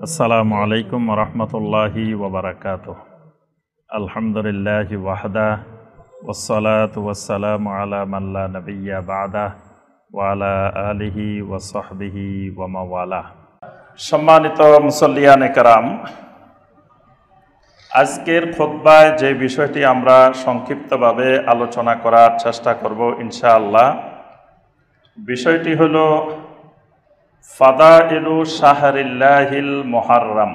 আসসালামু আলাইকুম রহমতুল্লাহি ওবরাকাতুহ। আলহামদুলিল্লাহি ওয়াহদা ওয়াসসালাতু ওয়াসসালামু আলা মান লা নাবিয়্যা বা'দা ওয়া আলা আলিহি ওয়া সাহবিহি ওয়া মাওয়ালা। সম্মানিত মুসল্লিয়ানে কেরাম, আজকের খুতবায় যে বিষয়টি আমরা সংক্ষিপ্তভাবে আলোচনা করার চেষ্টা করব ইনশাআল্লাহ, বিষয়টি হলো ফাদাইলু শাহরিল্লাহিল মুহাররম,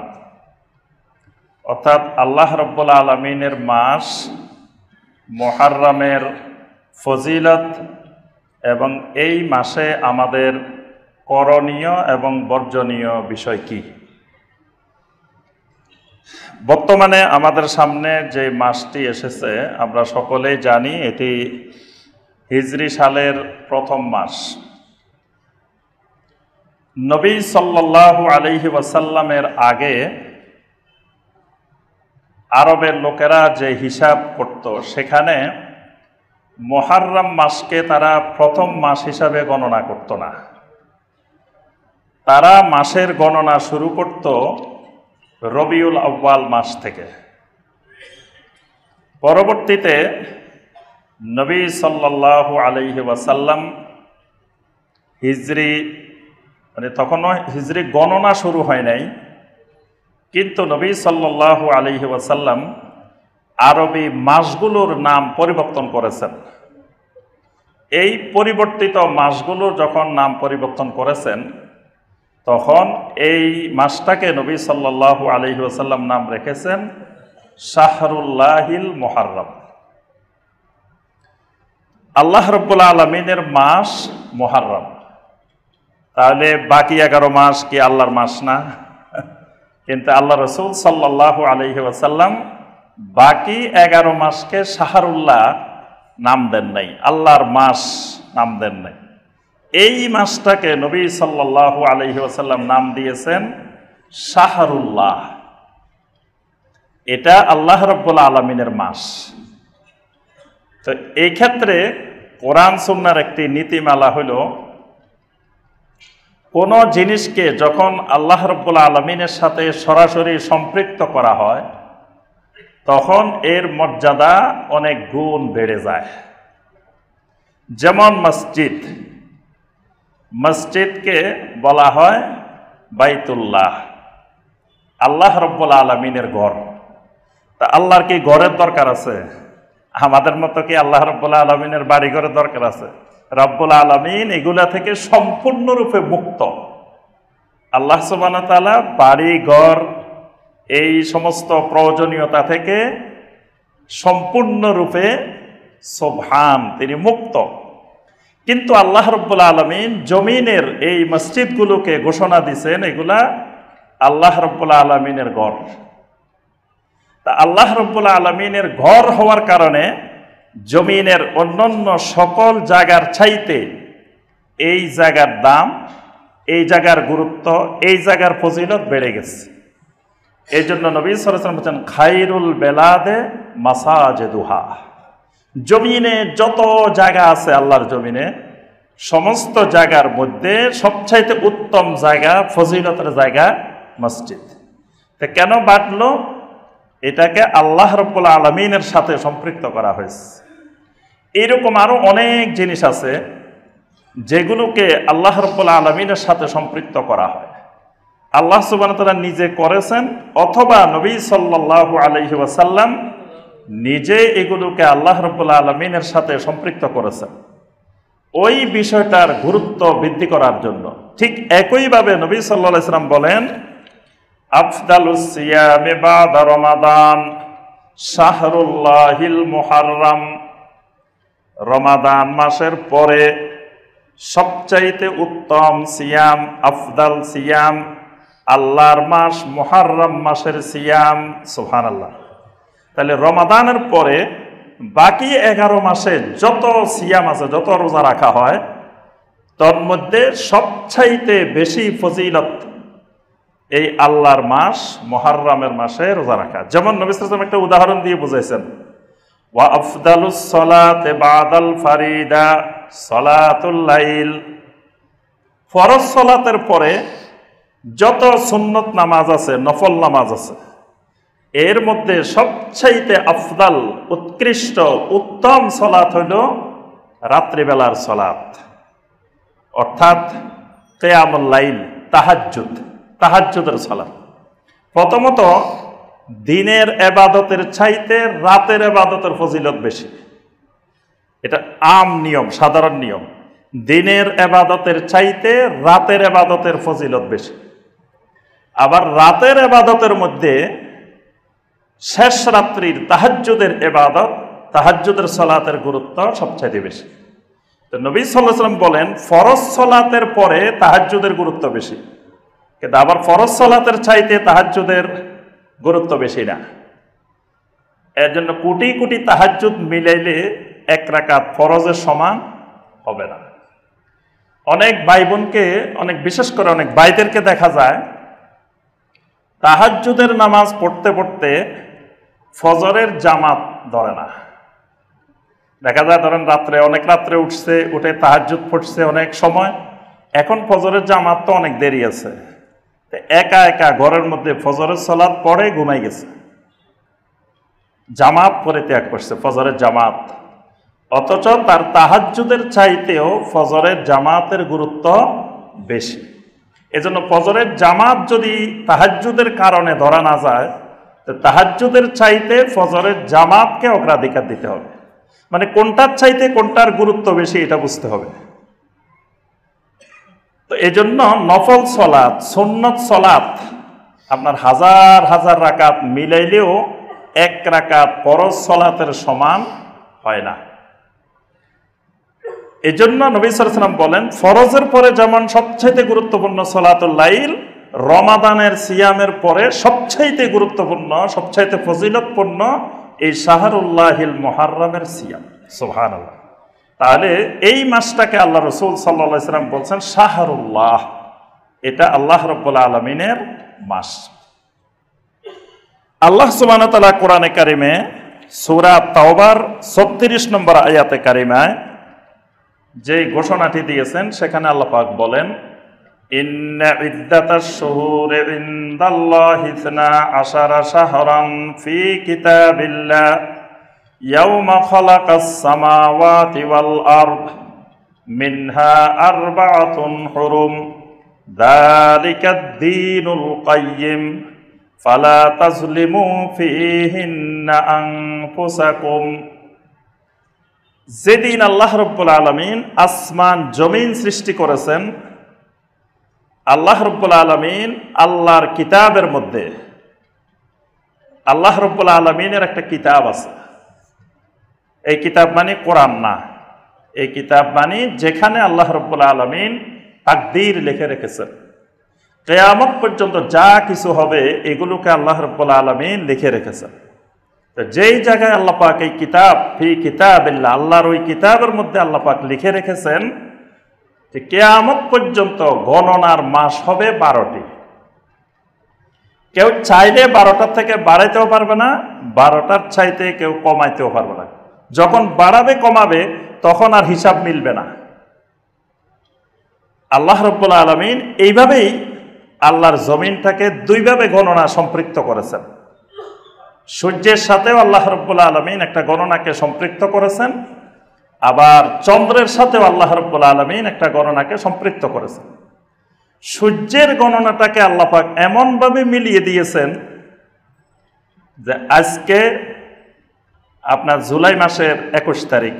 অর্থাৎ আল্লাহ রাব্বুল আলামিনের মাস মুহাররমের ফজিলত এবং এই মাসে আমাদের করণীয় এবং বর্জনীয় বিষয় কি। বর্তমানে আমাদের সামনে যে মাসটি এসেছে আমরা সকলেই জানি, এটি হিজরি সালের প্রথম মাস। নবী সাল্লাল্লাহু আলাইহি ওয়াসাল্লামের আগে আরবের লোকেরা যে হিসাব করত, সেখানে মুহাররম মাসকে তারা প্রথম মাস হিসাবে গণনা করত না। তারা মাসের গণনা শুরু করত রবিউল আউয়াল মাস থেকে। পরবর্তীতে নবী সাল্লাল্লাহু আলাইহি ওয়াসাল্লাম হিজরি তখনও হিজরি গণনা শুরু হয় নাই, কিন্তু নবী সাল্লাল্লাহু আলাইহি ওয়াসাল্লাম আরবি মাসগুলোর নাম পরিবর্তন করেছেন। এই পরিবর্তিত মাসগুলোর যখন নাম পরিবর্তন করেছেন, তখন এই মাসটাকে নবী সাল্লাল্লাহু আলাইহি ওয়াসাল্লাম নাম রেখেছেন শাহরুল্লাহিল মুহাররম। আল্লাহ রাব্বুল আলামিনের মাস মুহাররম, তাহলে বাকি 11 মাস কি আল্লাহর মাস না? কিন্তু আল্লাহ রাসূল সাল্লাল্লাহু আলাইহি ওয়াসাল্লাম বাকি 11 মাসকে শাহরুল্লাহ নাম দেন নাই, আল্লাহর মাস নাম দেন নাই। এই মাসটাকে নবী সাল্লাল্লাহু আলাইহি ওয়াসাল্লাম নাম দিয়েছেন শাহরুল্লাহ। এটা আল্লাহ রাব্বুল আলামিনের মাস। তো এই ক্ষেত্রে কোরআন সুন্নাহর একটি নীতিমালা হলো, কোন জিনিসকে যখন আল্লাহ রাব্বুল আলামিনের সাথে সরাসরি সম্পৃক্ত করা হয়, তখন এর মর্যাদা অনেক গুণ বেড়ে যায়। যেমন মসজিদ, মসজিদকে বলা হয় বাইতুল্লাহ, আল্লাহ রাব্বুল আলামিনের ঘর। তা আল্লাহর কি ঘরের দরকার আছে? আমাদের মতো কি আল্লাহ রাব্বুল আলামিনের বাড়ি ঘরের দরকার আছে? রাব্বুল আলামিন এগুলা থেকে সম্পূর্ণরূপে মুক্ত। আল্লাহ সুবহানাহু ওয়া তাআলা বাড়ি ঘর এই সমস্ত প্রয়োজনীয়তা থেকে সম্পূর্ণরূপে সুবহান, তিনি মুক্ত। কিন্তু আল্লাহ রাব্বুল আলামিন জমিনের এই মসজিদগুলোকে ঘোষণা দিয়েছেন এগুলা আল্লাহ রাব্বুল আলামিনের ঘর। তা আল্লাহ রাব্বুল আলামিনের ঘর হওয়ার কারণে জমিনের অন্যান্য সকল জায়গার চাইতে এই জায়গার দাম, এই জায়গার গুরুত্ব, এই জায়গার ফজিলত বেড়ে গেছে। এই জন্য নবী সাল্লাল্লাহু আলাইহি ওয়াসাল্লাম বলেন, খায়রুল বেলাদে মাসাজিদুহা। জমিনে যত জায়গা আছে আল্লাহর জমিনে, সমস্ত জায়গার মধ্যে সবচাইতে উত্তম জায়গা, ফজিলতের জায়গা মসজিদ। তো কেন বাটলো? এটাকে আল্লাহ রাব্বুল আলামিনের সাথে সম্পৃক্ত করা হয়েছে। এইরকম আরো অনেক জিনিস আছে যেগুলোকে আল্লাহ রাব্বুল আলামিনের সাথে সম্পৃক্ত করা হয়। আল্লাহ সুবহানাহু ওয়া তাআলা নিজে করেছেন, অথবা নবী সাল্লাল্লাহু আলাইহি ওয়াসাল্লাম নিজে এগুলোকে আল্লাহ রাব্বুল আলামিনের সাথে সম্পৃক্ত করেছেন ওই বিষয়টার গুরুত্ব বৃদ্ধি করার জন্য। ঠিক একইভাবে নবী সাল্লাল্লাহু আলাইহি ওয়াসাল্লাম বলেন, আফদালুস সিয়ামি বাদা রমাদান শাহরুল্লাহিল মুহাররম। রমাদান মাসের পরে সবচাইতে উত্তম সিয়াম, আফদাল সিয়াম আল্লাহর মাস মুহাররম মাসের সিয়াম। সুবহানাল্লাহ। তাহলে রমাদানের পরে বাকি 11 মাসে যত সিয়াম আছে, যত রোজা রাখা হয়, তার মধ্যে সবচাইতে বেশি ফজিলত এই আল্লাহর মাস মুহাররমের মাসে রোজা রাখা। যেমন নবী সাল্লাল্লাহু আলাইহি ওয়াসাল্লাম একটা উদাহরণ দিয়ে বুঝাইছেন, ওয়া আফদালুস সালাতে বাদাল ফারিদা সালাতুল লাইল। ফরজ সালাতের পরে যত সুন্নত নামাজ আছে, নফল নামাজ আছে, এর মধ্যে সবচাইতে আফদাল, উৎকৃষ্ট, উত্তম সলাত হইল রাত্রিবেলার সলাত, অর্থাৎ কিয়ামুল লাইল, তাহাজ্জুদ, তাহাজ্জুদের সলাত। প্রথমত দিনের এবাদতের চাইতে রাতের এবাদতের ফজিলত বেশি। এটা আম নিয়ম, সাধারণ নিয়ম। দিনের এবাদতের চাইতে রাতের এবাদতের ফজিলত বেশি। আবার রাতের এবাদতের মধ্যে শেষ রাত্রির তাহাজ্জুদের এবাদত, তাহাজ্জুদের সলাতের গুরুত্ব সবচাইতে বেশি। তো নবী সাল্লাল্লাহু আলাইহি ওয়াসাল্লাম বলেন ফরজ সলাতের পরে তাহাজ্জুদের গুরুত্ব বেশি, কিন্তু আবার ফরজ সলাতের চাইতে তাহাজ্জুদের গুরুত্ব বেশি না। এর জন্য কোটি কোটি তাহাজ্জুদ মিলাইলে এক রাকাত ফরজের সমান হবে না। অনেক ভাই বোনকে, অনেক বিশেষ করে অনেক ভাইদেরকে দেখা যায় তাহাজ্জুদের নামাজ পড়তে পড়তে ফজরের জামাত ধরে না। দেখা যায় ধরেন রাত্রে, অনেক রাত্রে উঠছে, উঠে তাহাজ্জুদ পড়ছে অনেক সময়, এখন ফজরের জামাত তো অনেক দেরি আছে, একা একা ঘরের মধ্যে ফজরের সালাত পড়ে ঘুমাই গেছে, জামাত পরে ত্যাগ করছে, ফজরের জামাত। অথচ তার তাহাজ্জুদের চাইতেও ফজরের জামাতের গুরুত্ব বেশি। এজন্য ফজরের জামাত যদি তাহাজ্জুদের কারণে ধরা না যায়, তো তাহাজ্জুদের চাইতে ফজরের জামাতকে অগ্রাধিকার দিতে হবে। মানে কোনটার চাইতে কোনটার গুরুত্ব বেশি এটা বুঝতে হবে। তো এজন্য নফল সলাত, সুন্নত সলাত আপনার হাজার হাজার রাকাত মিলাইলেও এক রাকাত ফরজ সলাতের সমান হয় না। এজন্য নবী সাল্লাল্লাহু আলাইহি ওয়াসাল্লাম বলেন ফরজের পরে যেমন সবচাইতে গুরুত্বপূর্ণ সলাতুল লাইল, রমাদানের সিয়ামের পরে সবচাইতে গুরুত্বপূর্ণ, সবচাইতে ফজিলতপূর্ণ এই শাহরুল্লাহিল মুহাররমের সিয়াম। সুবহানাল্লাহ। তাহলে এই মাসটাকে আল্লাহ রাসূল সাল্লাল্লাহু আলাইহি ওয়াসাল্লাম বলছেন শাহরুল্লাহ, এটা আল্লাহ রাব্বুল আলামিনের মাস। আল্লাহ সুবহানাহু ওয়া তাআলা কোরআনে কারিমে সূরা তাওবার 36 নম্বর আয়াতে কারিমায় যে ঘোষণাটি দিয়েছেন, সেখানে আল্লাহ পাক বলেন ইন্না ইদ্দাতাশ শুহুরি ইনদাল্লাহি 12 শাহরান ফি কিতাবিল্লাহ ইয়াওমা খালাকাস সামাওয়াতি ওয়াল আরদ মিনহা আরবাআতুন হুরুম যালিকাদ দীনুল কাইয়্যিম ফালা তাজলিমু ফীহিন্না আনফুসাকুম। যেদিন আল্লাহ রাব্বুল আলামিন আসমান জমিন সৃষ্টি করেছেন, আল্লাহ রাব্বুল আলামিন আল্লাহর কিতাবের মধ্যে, আল্লাহ রাব্বুল আলামিনের একটা কিতাব আছে। এই কিতাব মানে কোরআন না, এই কিতাব মানে যেখানে আল্লাহ রাব্বুল আলামিন তাকদীর লিখে রেখেছেন, কিয়ামত পর্যন্ত যা কিছু হবে এগুলোকে আল্লাহ রাব্বুল আলামিন লিখে রেখেছেন। যেই জায়গায় আল্লাহ পাক এই কিতাব, ফি কিতাবিল্লাহ, আল্লাহর ওই কিতাবের মধ্যে আল্লাহ পাক লিখে রেখেছেন যে কিয়ামত পর্যন্ত গণনার মাস হবে 12টি। কেউ চাইলে 12টার থেকে বাড়াইতেও পারবে না, 12টার চাইতে কেউ কমাইতেও পারবে না। যখন বাড়াবে কমাবে তখন আর হিসাব মিলবে না। আল্লাহ রাব্বুল আলামিন এইভাবেই আল্লাহর জমিনটাকে দুইভাবে গণনা সম্পৃক্ত করেছেন। সূর্যের সাথেও আল্লাহ রাব্বুল আলামিন একটা গণনাকে সম্পৃক্ত করেছেন, আবার চন্দ্রের সাথেও আল্লাহ রাব্বুল আলামিন একটা গণনাকে সম্পৃক্ত করেছেন। সূর্যের গণনাটাকে আল্লাহ পাক এমনভাবে মিলিয়ে দিয়েছেন যে আজকে আপনার জুলাই মাসের 21 তারিখ,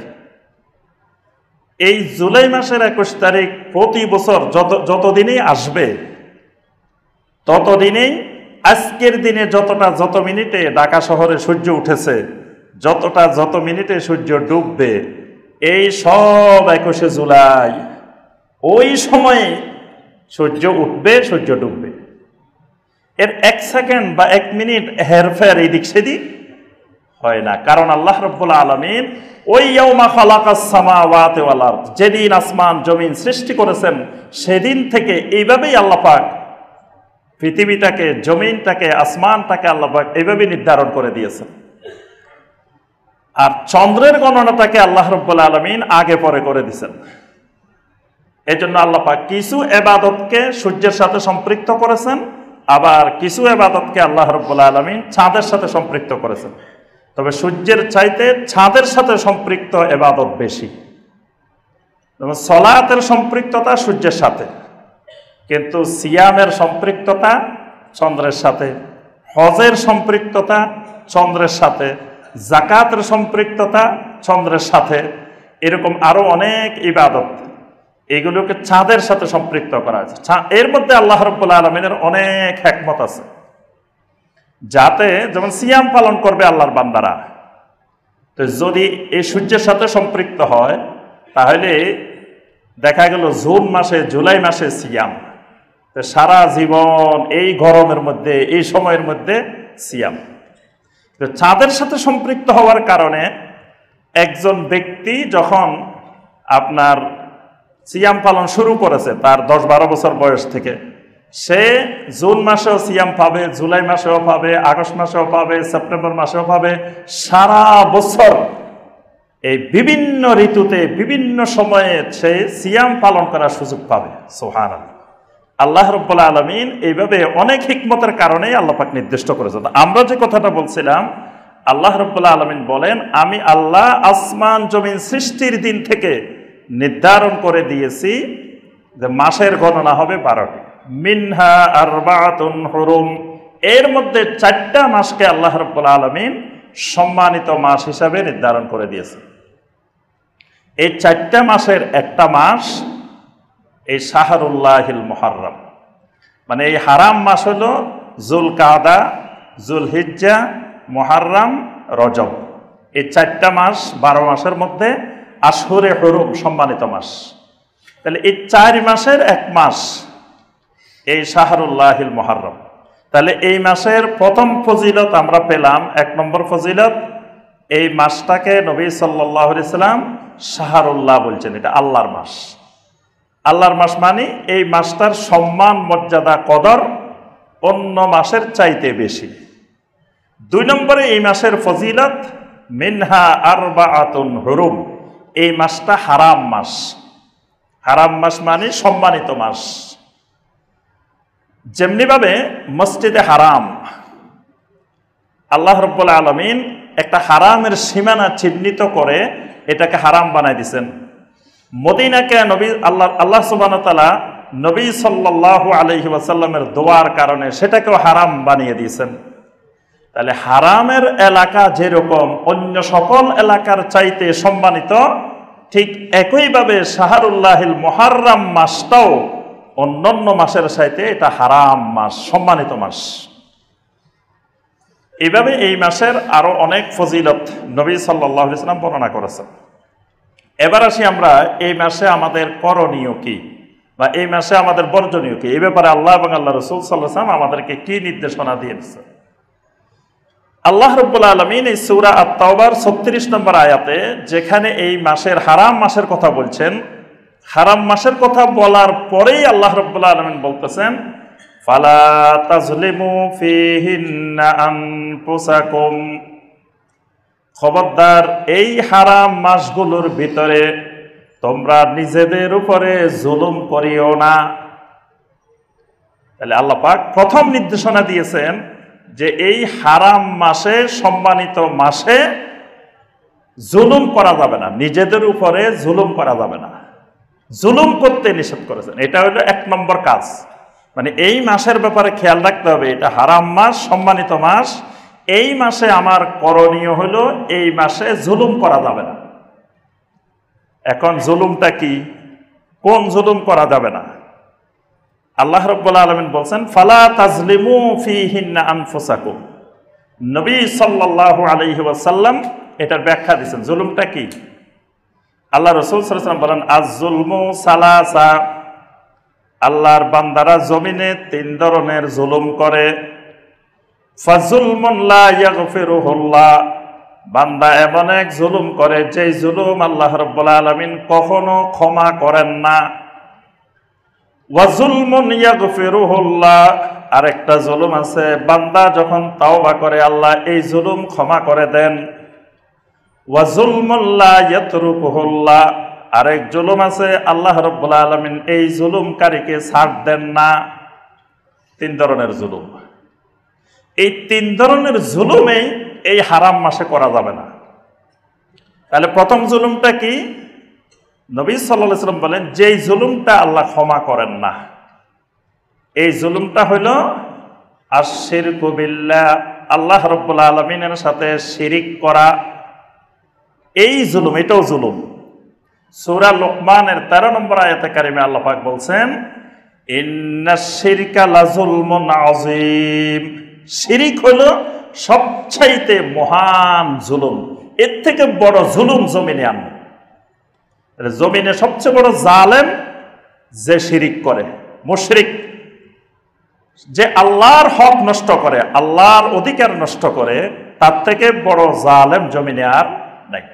এই জুলাই মাসের 21 তারিখ প্রতি বছর যতদিনই আসবে ততদিনেই আজকের দিনে যত মিনিটে ঢাকা শহরে সূর্য উঠেছে, যত মিনিটে সূর্য ডুববে, এই সব 21শে জুলাই ওই সময়ে সূর্য উঠবে, সূর্য ডুববে। এর 1 সেকেন্ড বা 1 মিনিট হেরফের এদিক সেদিক হয় না, কারণ আল্লাহ রাব্বুল আলামিন ওই ইয়াউমা খালাকাস সামাওয়াতি ওয়াল আরদ, যেদিন আসমান জমিন সৃষ্টি করেছেন সেদিন থেকে এইভাবেই আল্লাহ পাক পৃথিবীটাকে, জমিনটাকে, আসমানটাকে আল্লাহ পাক এইভাবে নির্ধারণ করে দিয়েছেন। আর চন্দ্রের গণনাটাকে আল্লাহ রাব্বুল আলামিন আগে পরে করে দিয়েছেন। এই জন্য আল্লাহ পাক কিছু ইবাদতকে সূর্যের সাথে সম্পৃক্ত করেছেন, আবার কিছু ইবাদতকে আল্লাহ রাব্বুল আলামিন চাঁদের সাথে সম্পৃক্ত করেছেন। তবে সূর্যের চাইতে চাঁদের সাথে সম্পৃক্ত ইবাদত বেশি। যেমন সলাতের সম্পৃক্ততা সূর্যের সাথে, কিন্তু সিয়ামের সম্পৃক্ততা চন্দ্রের সাথে, হজের সম্পৃক্ততা চন্দ্রের সাথে, যাকাতের সম্পৃক্ততা চন্দ্রের সাথে, এরকম আরো অনেক ইবাদত এগুলোকে চাঁদের সাথে সম্পৃক্ত করা আছে। এর মধ্যে আল্লাহ রাব্বুল আলামিনের অনেক হিকমত আছে, যাতে যেমন সিয়াম পালন করবে আল্লাহর বান্দারা, তো যদি এই সূর্যের সাথে সম্পৃক্ত হয় তাহলে দেখা গেল জুন মাসে জুলাই মাসে সিয়াম, তো সারা জীবন এই গরমের মধ্যে এই সময়ের মধ্যে সিয়াম। তো চাঁদের সাথে সম্পৃক্ত হওয়ার কারণে একজন ব্যক্তি যখন আপনার সিয়াম পালন শুরু করেছে তার 10-12 বছর বয়স থেকে, সে জুন মাসেও সিয়াম পাবে, জুলাই মাসেও পাবে, আগস্ট মাসেও পাবে, সেপ্টেম্বর মাসেও পাবে, সারা বছর এই বিভিন্ন ঋতুতে বিভিন্ন সময়ে সে সিয়াম পালন করার সুযোগ পাবে। সুবহানাল্লাহ। আল্লাহ রাব্বুল আলামিন এইভাবে অনেক হিকমতের কারণেই আল্লাহ পাক নির্দিষ্ট করেছেন। আমরা যে কথাটা বলছিলাম, আল্লাহ রাব্বুল আলামিন বলেন, আমি আল্লাহ আসমান জমিন সৃষ্টির দিন থেকে নির্ধারণ করে দিয়েছি যে মাসের গণনা হবে 12টি। মিনহা আরবাআতুন হুরুম, এর মধ্যে 4টা মাসকে আল্লাহ রাব্বুল আলামিন সম্মানিত মাস হিসাবে নির্ধারণ করে দিয়েছে। এই 4টা মাসের একটা মাস এই শাহরুল্লাহিল মুহাররম, মানে এই হারাম মাস হলো যুলকাদা, যুলহিজ্জা, মুহাররম, রজব। এই 4টা মাস 12 মাসের মধ্যে আশহুরে হুরুম, সম্মানিত মাস। তাহলে এই 4 মাসের এক মাস এই শাহরুল্লাহিল মুহাররম। তাহলে এই মাসের প্রথম ফজিলত আমরা পেলাম, 1 নম্বর ফজিলত, এই মাসটাকে নবী সাল্লাল্লাহু আলাইহি সাল্লাম শাহরুল্লাহ বলছেন, এটা আল্লাহর মাস। আল্লাহর মাস মানে এই মাসটার সম্মান, মর্যাদা, কদর অন্য মাসের চাইতে বেশি। 2 নম্বরে এই মাসের ফজিলত, মিনহা আরবাআতুন হুরুম, এই মাসটা হারাম মাস। হারাম মাস মানে সম্মানিত মাস। যেমনিভাবে মসজিদে হারাম, আল্লাহ রাব্বুল আলামিন একটা হারামের সীমানা চিহ্নিত করে এটাকে হারাম বানাই দিয়েছেন। মদিনাকে নবী আল্লাহ সুবহানাহু ওয়া তাআলা নবী সাল্লাল্লাহু আলাইহি ওয়াসাল্লামের দোয়ার কারণে সেটাকেও হারাম বানিয়ে দিয়েছেন। তাহলে হারামের এলাকা যেরকম অন্য সকল এলাকার চাইতে সম্মানিত, ঠিক একইভাবে শাহরুল্লাহিল মুহাররম মাসটাও অন্যান্য মাসের চাইতে এটা হারাম মাস, সম্মানিত মাস। এইভাবে এই মাসের আরো অনেক ফজিলত নবী সাল্লাল্লাহু আলাইহি ওয়াসাল্লাম বর্ণনা করেছেন। এবার আসি আমরা এই মাসে আমাদের করণীয় কি, বা এই মাসে আমাদের বর্জনীয় কি, এই ব্যাপারে আল্লাহ এবং আল্লাহ রাসূল সাল্লাল্লাহু আলাইহি ওয়াসাল্লাম আমাদেরকে কি নির্দেশনা দিয়েছেন। আল্লাহ রাব্বুল আলামিন এই সূরা আত-তাওবার 36 নম্বর আয়াতে যেখানে এই মাসের হারাম মাসের কথা বলছেন, হারাম মাসের কথা বলার পরেই আল্লাহ রাব্বুল আলামিন বলতেছেন, ফালা তাজলিমু ফীহিন্না আনফুসাকুম, খবরদার এই হারাম মাসগুলোর ভিতরে তোমরা নিজেদের উপরে জুলুম করিও না। তাহলে আল্লাহ পাক প্রথম নির্দেশনা দিয়েছেন যে এই হারাম মাসে, সম্মানিত মাসে জুলুম করা যাবে না, নিজেদের উপরে জুলুম করা যাবে না, জুলুম করতে নিষেধ করেছেন। এটা হলো 1 নম্বর কাজ। মানে এই মাসের ব্যাপারে খেয়াল রাখতে হবে, এটা হারাম মাস, সম্মানিত মাস, এই মাসে আমার করণীয় হলো এই মাসে জুলুম করা যাবে না। এখন জুলুমটা কি, কোন জুলুম করা যাবে না? আল্লাহ রাব্বুল আলামিন বলছেন, ফালা তাজলিমু ফীহিন্না আনফুসাকুম। নবী সাল্লাল্লাহু আলাইহি ওয়াসাল্লাম এটার ব্যাখ্যা দিয়েছেন, জুলুমটা কি। আল্লাহ রাসূল সাল্লাল্লাহু আলাইহি ওয়াসাল্লাম বলেন, আয-যুলমু সালাসা, আল্লাহর বান্দারা জমিনে 3 ধরনের জুলুম করে। ফাযুলমুন লা ইয়াগফিরুহুল্লাহ, বান্দা এমন এক জুলুম করে যে জুলুম আল্লাহ রাব্বুল আলামিন কখনো ক্ষমা করেন না। ওয়াজুলমুন ইয়াগফিরুহুল্লাহ, আরেকটা জুলুম আছে, বান্দা যখন তাওবা করে আল্লাহ এই জুলুম ক্ষমা করে দেন। ওয়াজুলমুন লা ইয়াতরুকুহুল্লাহ, আরেক জুলুম আছে আল্লাহ রাব্বুল আলামিন এই জুলুমকারীকে ছাড় দেন না। 3 ধরনের জুলুম। এই 3 ধরনের জুলুমেই এই হারাম মাসে করা যাবে না। তাহলে প্রথম জুলুমটা কি? নবী সাল্লাল্লাহু আলাইহি ওয়াসাল্লাম বলেন যেই জুলুমটা আল্লাহ ক্ষমা করেন না, এই জুলুমটা হইল আশ-শিরকু বিল্লাহ, আল্লাহ রাব্বুল আলামিনের সাথে শিরিক করা। এই জুলুম, এটাও জুলুম। সূরা লোকমানের 13 নম্বর আয়াতে কারিমে আল্লাহ পাক বলছেন ইন্নাশ শিরকা লাযুলমুন আযীম। শিরিক হলো সবচাইতে মহান জুলুম। এর থেকে বড় জুলুম জমিনে আর নেই। জমিনে সবচেয়ে বড় জালেম যে শিরিক করে, মুশরিক, যে আল্লাহর হক নষ্ট করে, আল্লাহর অধিকার নষ্ট করে, তার থেকে বড় জালেম জমিনে আর নাই।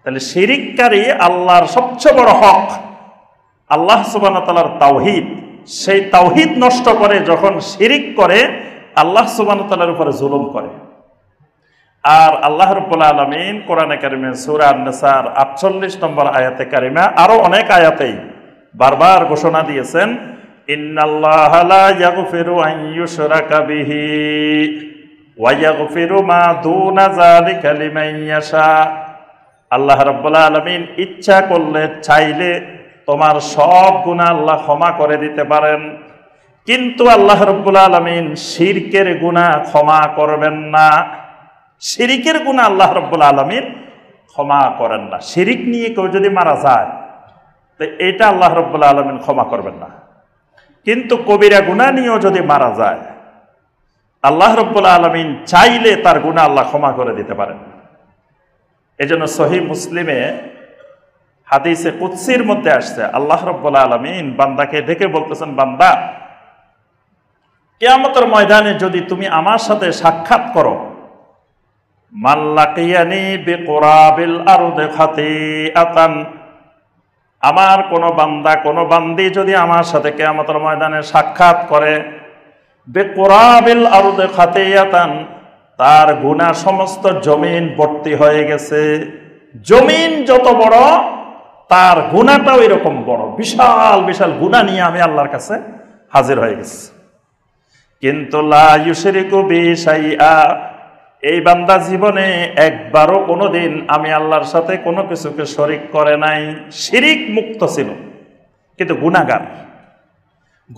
তাহলে শিরিককারী আল্লাহর সবচেয়ে বড় হক আল্লাহ সুবহানাহু ওয়া তাআলার তাওহীদ, সেই তাওহীদ নষ্ট করে যখন শিরিক করে আল্লাহ সুবহানাহু ওয়া তাআলার উপরে জুলুম করে। আর আল্লাহ রাব্বুল আলামিন কোরআনে কারিমে সূরা আন-নিসার 48 নম্বর আয়াতে কারিমা আরো অনেক আয়াতেই বারবার ঘোষণা দিয়েছেন ইন্নাল্লাহা লা ইয়াগফিরু আন ইউশরাকা বিহি ওয়া ইয়াগফিরু মা দুনা যালিকা লিমান ইয়াশা। আল্লাহ রাব্বুল আলামিন ইচ্ছা করলে, চাইলে তোমার সব গুনাহ আল্লাহ ক্ষমা করে দিতে পারেন, কিন্তু আল্লাহ রাব্বুল আলামিন শিরকের গুনাহ ক্ষমা করবেন না। শিরিকের গুনাহ আল্লাহ রাব্বুল আলামিন ক্ষমা করেন না। শিরিক নিয়ে কেউ যদি মারা যায় তো এটা আল্লাহ রাব্বুল আলামিন ক্ষমা করবেন না। কিন্তু কবিরা গুনাহ নিয়েও যদি মারা যায় আল্লাহ রাব্বুল আলামিন চাইলে তার গুনাহ আল্লাহ ক্ষমা করে দিতে পারেন। এজন্য সহিহ মুসলিমে হাদিসে কুদসির মধ্যে আসছে আল্লাহ রাব্বুল আলামিন বান্দাকে ডেকে বলতেছেন, বান্দা কিয়ামতের ময়দানে যদি তুমি আমার সাথে সাক্ষাৎ করো, মাল্লাকিয়ানি বিকুরাবিল আরদি খাতিআতান, আমার কোন বান্দা কোন বান্দি যদি আমার সাথে কিয়ামতের ময়দানে সাক্ষাৎ করে, বিকুরাবিল আরদি খাতিআতান, তার গুনাহ সমস্ত জমিন ভর্তি হয়ে গেছে। জমিন যত বড় তার গুনাহটাও এরকম বড়, বিশাল বিশাল গুনাহ নিয়ে আমি আল্লাহর কাছে হাজির হয়ে গেছি। কিন্তু লা ইউশরিকু বি শাইআ, এই বান্দা জীবনে একবারও কোনোদিন আমি আল্লাহর সাথে কোনো কিছুকে শরিক করে নাই, শিরিক মুক্ত ছিল, কিন্তু গুনাহগার,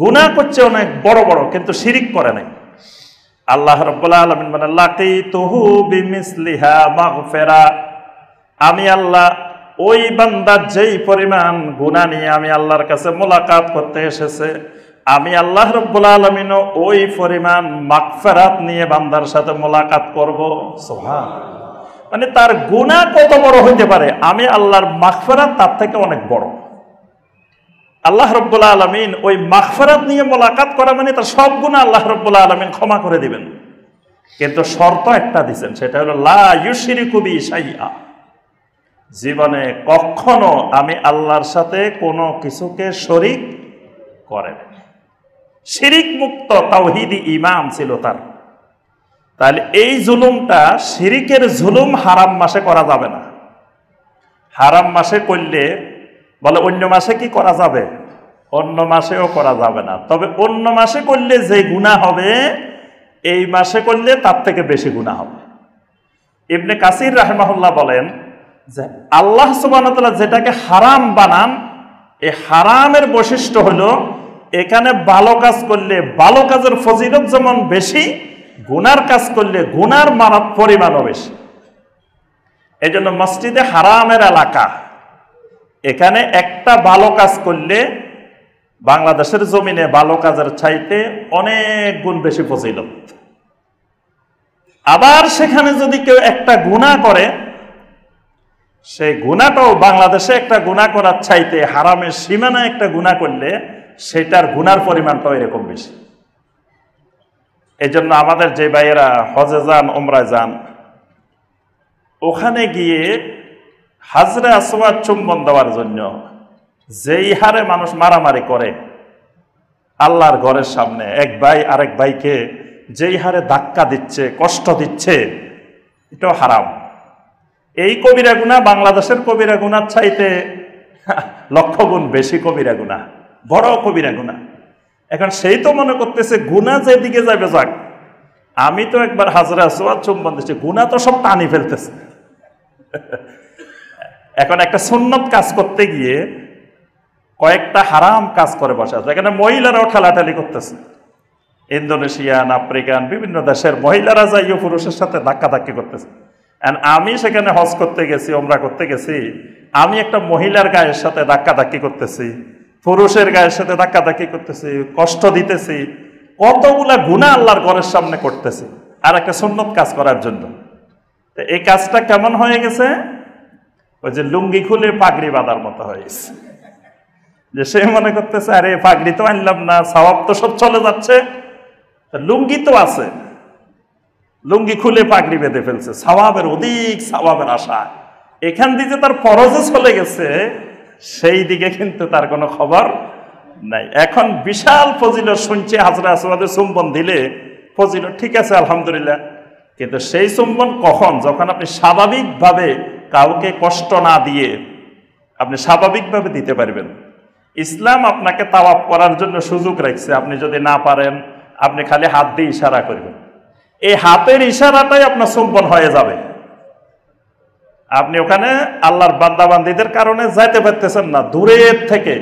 গুনাহ করছে অনেক বড় বড়, কিন্তু শিরিক করে নাই। আল্লাহ রাব্বুল আলামিন বলেন লাকিতুহু বিমিসলিহা মাগফিরা, আমি আল্লাহ ওই বান্দা যেই পরিমাণ গুনাহ নিয়ে আমি আল্লাহর কাছে মোলাকাত করতে এসেছে, আমি আল্লাহ রাব্বুল আলামিনও ওই পরিমাণ মাগফিরাত নিয়ে বান্দার সাথে মোলাকাত করব। সুবহানাল্লাহ। মানে তার গুনাহ কত বড় হইতে পারে, আমি আল্লাহর মাগফিরাত তার থেকে অনেক বড়। আল্লাহ রাব্বুল আলামিন ওই মাগফিরাত নিয়ে মোলাকাত করা মানে তার সব গুনাহ আল্লাহ রাব্বুল আলামিন ক্ষমা করে দিবেন। কিন্তু শর্ত একটা দিবেন, সেটা হলো লা ইউশরিকু বি শাইআ, জীবনে কখনো আমি আল্লাহর সাথে কোনো কিছুকে শরিক করেন। শিরিক মুক্ত তাওহীদি ঈমান ছিল তার। তাহলে এই জুলুমটা, শিরিকের জুলুম হারাম মাসে করা যাবে না। হারাম মাসে করলে বলে অন্য মাসে কি করা যাবে? অন্য মাসেও করা যাবে না। তবে অন্য মাসে করলে যে গুনাহ হবে এই মাসে করলে তার থেকে বেশি গুনাহ হবে। ইবনে কাসির রাহিমাহুল্লাহ বলেন যে আল্লাহ সুবহানাহু ওয়া তাআলা যেটাকে হারাম বানান, এই হারামের বৈশিষ্ট্য হলো এখানে ভালো কাজ করলে ভালো কাজের ফজিলত যেমন বেশি, গুনার কাজ করলে গুনার মারাত পরিমাণও বেশি। এই জন্য মসজিদে হারামের এলাকা, এখানে একটা ভালো কাজ করলে বাংলাদেশের জমিনে ভালো কাজের চাইতে অনেক গুণ বেশি ফজিলত। আবার সেখানে যদি কেউ একটা গুনাহ করে, সেই গুনাহটাও বাংলাদেশে একটা গুনাহ করার চাইতে হারামের সীমানায় একটা গুনাহ করলে সেটার গুনার পরিমাণটাও এরকম বেশি। এই জন্য আমাদের যে ভাইয়েরা হজে যান, উমরায় যান, ওখানে গিয়ে হাজরে আসওয়াদ চুম্বন দেওয়ার জন্য যেই হারে মানুষ মারামারি করে আল্লাহর ঘরের সামনে, এক ভাই আরেক ভাইকে যেই হারে ধাক্কা দিচ্ছে, কষ্ট দিচ্ছে, এটাও হারাম। এই কবিরা গুনাহ বাংলাদেশের কবিরা গুনার চাইতে লক্ষ গুণ বেশি কবিরা গুনাহ, বড় কবিরা গুনাহ। এখন সেই তো মনে করতেছে গুনাহ যেদিকে যাবে যাক, আমি তো একবার হাজরা আসওয়াদ চুম্বন দিচ্ছি, গুনাহ তো সব টানি ফেলতেছে। এখন একটা সুন্নত কাজ করতে গিয়ে কয়েকটা হারাম কাজ করে বসা আছে। এখানে মহিলারাও ঠেলাঠালি করতেছে, ইন্দোনেশিয়ান, আফ্রিকান বিভিন্ন দেশের মহিলারা যাইও পুরুষের সাথে ধাক্কাধাক্কি করতেছে। আমি সেখানে হজ করতে গেছি, ওমরা করতে গেছি, আমি একটা মহিলার গায়ের সাথে ধাক্কাধাক্কি করতেছি, পুরুষের গায়ের সাথে ধাক্কাধাক্কি করতেছি, কষ্ট দিতেছি, কতগুলা গুনাহ আল্লাহর ঘরের সামনে করতেছি আর একটা সুন্নত কাজ করার জন্য। এই কাজটা কেমন হয়ে গেছে? ওই যে লুঙ্গি খুলে পাগড়ি বাঁধার মতো হয়ে গেছে, যে সে মনে করতেছে আরে পাগড়ি তো আনলাম না, সওয়াব তো সব চলে যাচ্ছে, লুঙ্গি তো আছে, লুঙ্গি খুলে পাগড়ি বেঁধে ফেলছে, সওয়াবের অধিক সওয়াবের আশা। এখান দিকে তার ফরজে চলে গেছে, সেই দিকে কিন্তু তার কোনো খবর নাই। এখন বিশাল ফজিলত শুনছে, হাজরা আসওয়াদে চুম্বন দিলে ফজিলত ঠিক আছে আলহামদুলিল্লাহ, কিন্তু সেই চুম্বন কখন? যখন আপনি স্বাভাবিকভাবে কাউকে কষ্ট না দিয়ে আপনি স্বাভাবিকভাবে দিতে পারবেন। ইসলাম আপনাকে তাওয়াফ করার জন্য সুযোগ রাখছে, আপনি যদি না পারেন আপনি খালি হাত দিয়ে ইশারা করবেন, এই হাতের ইশারাটাই আপনার চুম্বন হয়ে যাবে। আপনি ওখানে আল্লাহর বান্দাবান্দীদের কারণে যাইতে পারতেছেন না, দূরের থেকে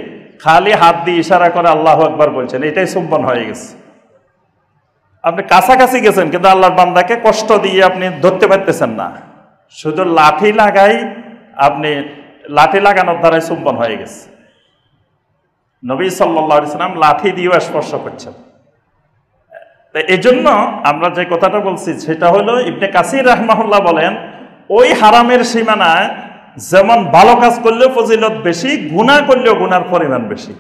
খালি হাত দিয়ে ইশারা করে আল্লাহু আকবার বলছেন, এটাই চুম্বন হয়ে গেছে। আপনি কাছাকাছি গেছেন কিন্তু আল্লাহর বান্দাকে কষ্ট দিয়ে আপনি ধরতে পারতেছেন না, শুধু লাঠি লাগাই, আপনি লাঠি লাগানোর দ্বারাই চুম্বন হয়ে গেছে। নবী সাল্লাল্লাহু আলাইহি সাল্লাম লাঠি দিয়েও স্পর্শ করছেন। এই জন্য আমরা যে কথাটা বলছি সেটা হলো, ইবনে কাসির রাহমাহুল্লাহ বলেন, ওই হারামের সীমানায় যেমন ভালো কাজ করলেও ফজিলত বেশি, গুনাহ করলেও গুনার পরিমাণ বেশি।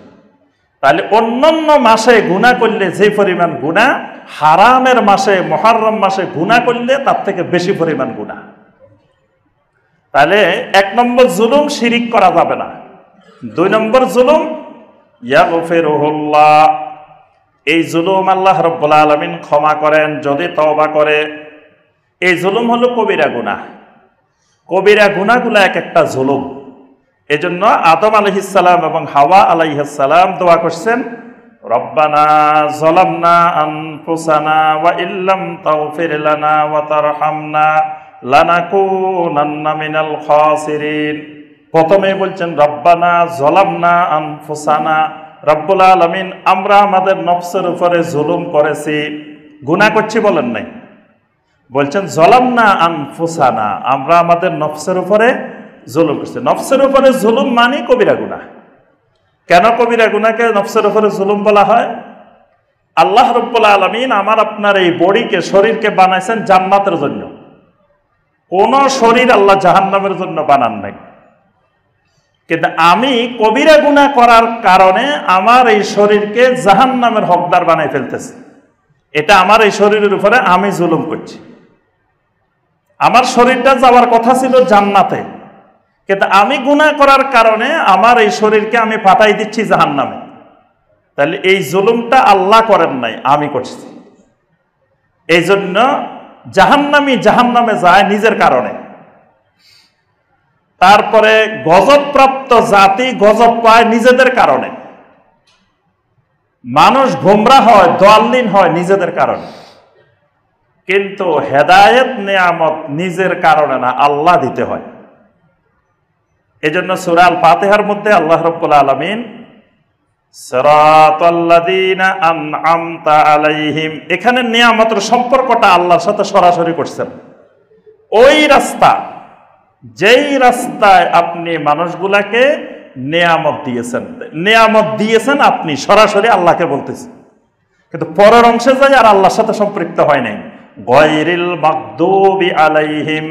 তাহলে অন্যান্য মাসে গুনাহ করলে যে পরিমাণ গুনাহ, হারামের মাসে, মুহররম মাসে গুনাহ করলে তার থেকে বেশি পরিমাণ গুনাহ। তাহলে 1 নম্বর জুলুম শিরিক করা যাবে না। 2 নম্বর জুলুম ইয়াগফিরুহুল্লাহ, এই জুলুম আল্লাহ রাব্বুল আলামিন ক্ষমা করেন যদি তওবা করে। এই জুলুম হলো কবিরা গুনাহ। কবিরা গুনাহগুলো এক একটা জুলুম। এজন্য আদম আলাইহিস সালাম এবং হাওয়া আলাইহিস সালাম দোয়া করছেন, রব্বানা যালামনা আনফুসানা ওয়া ইল্লাম তাগফির লানা ওয়া তারহামনা লানাকুনান্না মিনাল খাসিরিন। প্রথমে বলছেন রব্বানা যালামনা আনফুসানা, রব্বুল আলামিন আমরা আমাদের নফসের উপরে জুলুম করেছি। গুনাহ করছি বলেন নাই, বলছেন যালামনা আনফুসানা, আমরা আমাদের নফসের উপরে জুলুম করছি। নফসের উপরে জুলুম মানে কবিরা গুনাহ। কেন কবিরা গুনাহকে নফসের উপরে জুলুম বলা হয়? আল্লাহ রাব্বুল আলামিন আমার আপনার এই বডিকে, শরীরকে বানাইছেন জান্নাতের জন্য। কোন শরীর আল্লাহ জাহান্নামের জন্য বানান নাই। কিন্তু আমি কবিরা গুনাহ করার কারণে আমার এই শরীরকে জাহান্নামের হকদার বানাই ফেলতেছি। এটা আমার এই শরীরের উপরে আমি জুলুম করছি। আমার শরীরটা যাওয়ার কথা ছিল জান্নাতে, কিন্তু আমি গুনাহ করার কারণে আমার এই শরীরকে আমি পাঠাই দিচ্ছি জাহান্নামে। তাহলে এই জুলুমটা আল্লাহ করেন নাই, আমি করছি। এই জন্য জাহান্নামী জাহান্নামে যায় নিজের কারণে। তারপরে গজবপ্রাপ্ত জাতি গজব পায় নিজেদের কারণে। মানুষ গোমরাহ হয়, দয়ালহীন হয় নিজেদের কারণে। কিন্তু হেদায়েত নিয়ামত নিজের কারণে না, আল্লাহ দিতে হয়। এজন্য সূরা আল ফাতিহার মধ্যে আল্লাহ রাব্বুল আলামিন সিরাতাল্লাযীনা আন'আমতা আলাইহিম, এখানে নিয়ামতের সম্পর্কটা আল্লাহর সাথে সরাসরি করছেন। ওই রাস্তা, যেই রাস্তায় আপনি মানুষগুলাকে নিয়ামত দিয়েছেন, নিয়ামত দিয়েছেন আপনি, সরাসরি আল্লাহকে বলতেছেন। কিন্তু পরের অংশে যাই আর আল্লাহর সাথে সম্পৃক্ত হয় নাই। গায়রিল মাগদুবি আলাইহিম,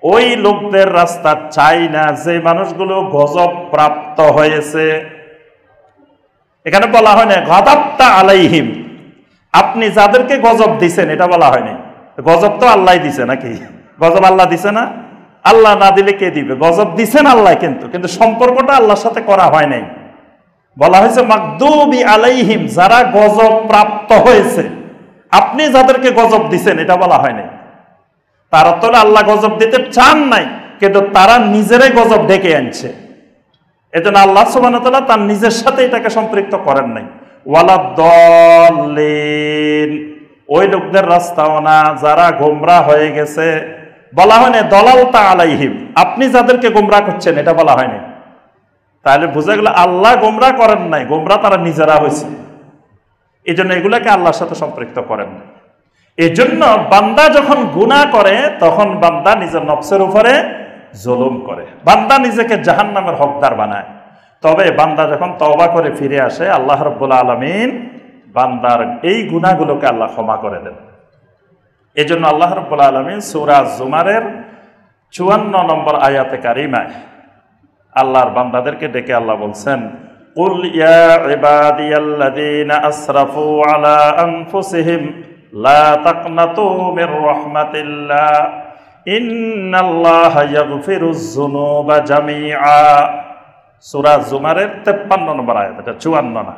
ওই লোকদের রাস্তা চাই না যে মানুষগুলো গজব প্রাপ্ত হয়েছে। এখানে বলা হয় না গাদাবতা আলাইহিম, আপনি যাদেরকে গজব দিছেন এটা বলা হয়নি। গজব তো আল্লাহ দিছে নাকি? গজব আল্লাহ দিছে না? আল্লাহ না দিলে কে দিবে? গজব দিছেন আল্লাহ, কিন্তু সম্পর্কটা আল্লাহর সাথে করা হয় নাই। বলা হয়েছে মাগদুবি আলাইহিম, যারা গজব প্রাপ্ত হয়েছে। আপনি যাদেরকে গজব দিছেন এটা বলা হয় নাই। তারা তো আল্লাহ গজব দিতে চান নাই, কিন্তু তারা নিজেরাই গজব ডেকে আনছে। এজন্য আল্লাহ সুবহানাহু ওয়া তাআলা তার নিজের সাথে এটাকে সম্পৃক্ত করেন নাই। ওয়ালাদ-দাল্লিন, ওই লোকদের রাস্তাও না যারা গোমরাহ হয়ে গেছে। বলা হয়নি দলালতা আলাইহিম, আপনি যাদেরকে গোমরাহ করছেন, এটা বলা হয়নি। তাহলে বোঝা গেল আল্লাহ গোমরাহ করেন নাই, গোমরাহ তারা নিজেরা হয়েছে। এই জন্য এগুলাকে আল্লাহর সাথে সম্পৃক্ত করেন না। এই জন্য বান্দা যখন গুনাহ করে তখন বান্দা নিজের নফসের উপরে জুলুম করে, বান্দা নিজেকে জাহান্নামের হকদার বানায়। তবে বান্দা যখন তওবা করে ফিরে আসে, আল্লাহ রাব্বুল আলামিন বান্দার এই গুনাহগুলোকে আল্লাহ ক্ষমা করে দেন। এই জন্য আল্লাহ রাব্বুল আলামিন সূরা জুমারের 54 নম্বর আয়াতে কারিমায় আল্লাহর বান্দাদেরকে ডেকে আল্লাহ বলছেন, কুল ইয়া ইবাদিয়াল্লাযীনা আসরাফু আলা আনফুসিহিম লা তাকনাতু মির রাহমাতিল্লাহ ইন্নাল্লাহা ইয়াগফিরুয যুনুবা জামিআ। সূরা জুমারের 53 নম্বর আয়াত, এটা 54 না।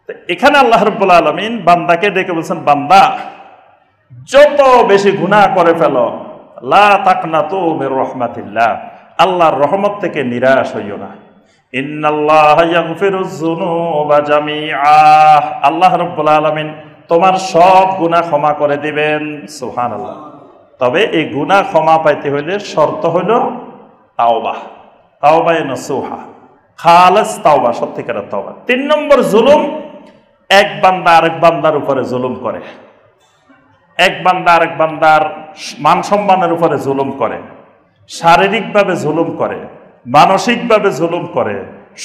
তো এখানে আল্লাহ রাব্বুল আলামিন বান্দাকে ডেকে বলছেন, বান্দা যত বেশি গুনাহ করে ফেলো, লা তাকনাতু মির রাহমাতিল্লাহ, আল্লাহর রহমত থেকে নিরাশ হইও না। ইন্নাল্লাহা ইয়াগফিরুয যুনুবা জামিআ, আল্লাহ রাব্বুল আলামিন তোমার সব গুনাহ ক্ষমা করে দিবেন। সুবহানাল্লাহ। তবে এই গুনাহ ক্ষমা পাইতে হইলে শর্ত হইল তাওবা, তাওবায়ে নসুহা, খালেস তাওবা, সত্যিকারের তাওবা। 3 নম্বর জুলুম, এক বান্দা আরেক বান্দার উপরে জুলুম করে, এক বান্দা আরেক বান্দার মান সম্মানের উপরে জুলুম করে, শারীরিকভাবে জুলুম করে, মানসিকভাবে জুলুম করে,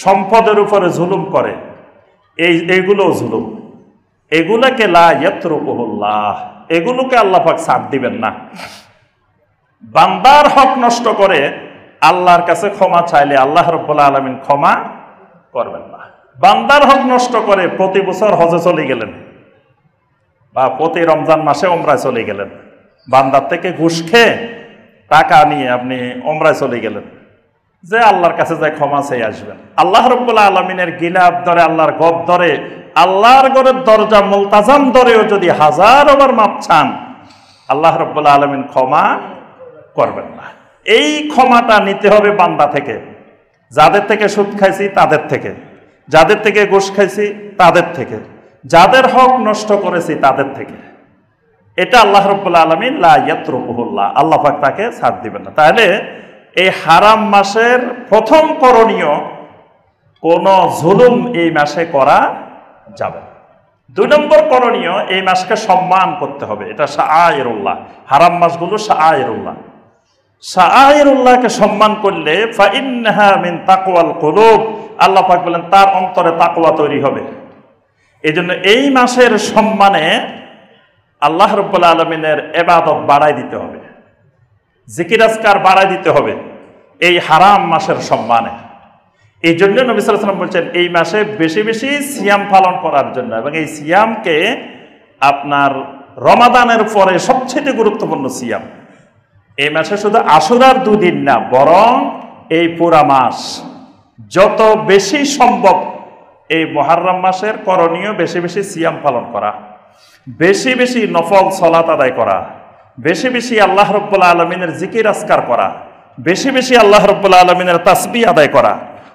সম্পদের উপরে জুলুম করে। এইগুলো জুলুম, এগুলোকে লা ইয়াতরুকুহুল্লাহ, এগুলোকে আল্লাহ পাক ছাড় দিবেন না। বান্দার হক নষ্ট করে আল্লাহর কাছে ক্ষমা চাইলে আল্লাহ রাব্বুল আলামিন ক্ষমা করবেন না। বান্দার হক নষ্ট করে প্রতি বছর হজে চলে গেলেন বা প্রতি রমজান মাসে ওমরায় চলে গেলেন, বান্দার থেকে ঘুষ খেয়ে টাকা নিয়ে আপনি ওমরায় চলে গেলেন, যে আল্লাহর কাছে যায় ক্ষমা চেয়ে আসবেন। আল্লাহ রাব্বুল আলামিনের গিলাফ ধরে, আল্লাহর গদ ধরে, আল্লাহর ঘরের দরজা মুলতাজাম ধরেও যদি 1000 বার মাপ চান, আল্লাহ রাব্বুল আলামিন ক্ষমা করবেন না। এই ক্ষমাটা নিতে হবে বান্দা থেকে, যাদের থেকে সুদ খাইছি তাদের থেকে, যাদের থেকে ঘুষ খাইছি তাদের থেকে, যাদের হক নষ্ট করেছি তাদের থেকে। এটা আল্লাহ রাব্বুল আলামিন লা ইয়াতরুকুহুল্লাহ, আল্লাহ পাক তাকে ছাড় দিবেন না। তাহলে এই হারাম মাসের প্রথম করণীয়, কোন জুলুম এই মাসে করা যাবে। 2 নম্বর করণীয়, এই মাসকে সম্মান করতে হবে। এটা শাআইরুল্লাহ, হারাম মাসগুলো শাআইরুল্লাহ। শাআইরুল্লাহকে সম্মান করলে ফাইন্নাহা মিন তাকওয়াল কুলুব, আল্লাহ পাক বলেন তার অন্তরে তাকওয়া তৈরি হবে। এজন্য এই মাসের সম্মানে আল্লাহ রাব্বুল আলামিনের ইবাদত বাড়াই দিতে হবে, জিকির আজকার বাড়াই দিতে হবে এই হারাম মাসের সম্মানে। এই জন্য নবী সাল্লাল্লাহু আলাইহি ওয়াসাল্লাম বলছেন এই মাসে বেশি বেশি সিয়াম পালন করার জন্য, এবং এই সিয়ামকে আপনার রমাদানের পরে সবচেয়ে গুরুত্বপূর্ণ সিয়াম। এই মাসে শুধু আশুরার 2 দিন না, বরং এই পুরা মাস যত বেশি সম্ভব এই মুহররম মাসের করণীয় বেশি বেশি সিয়াম পালন করা, বেশি বেশি নফল সালাত আদায় করা, বেশি বেশি আল্লাহ রাব্বুল আলামিনের জিকির আজকার করা, বেশি বেশি আল্লাহ রাব্বুল আলামিনের তাসবিহ আদায় করা।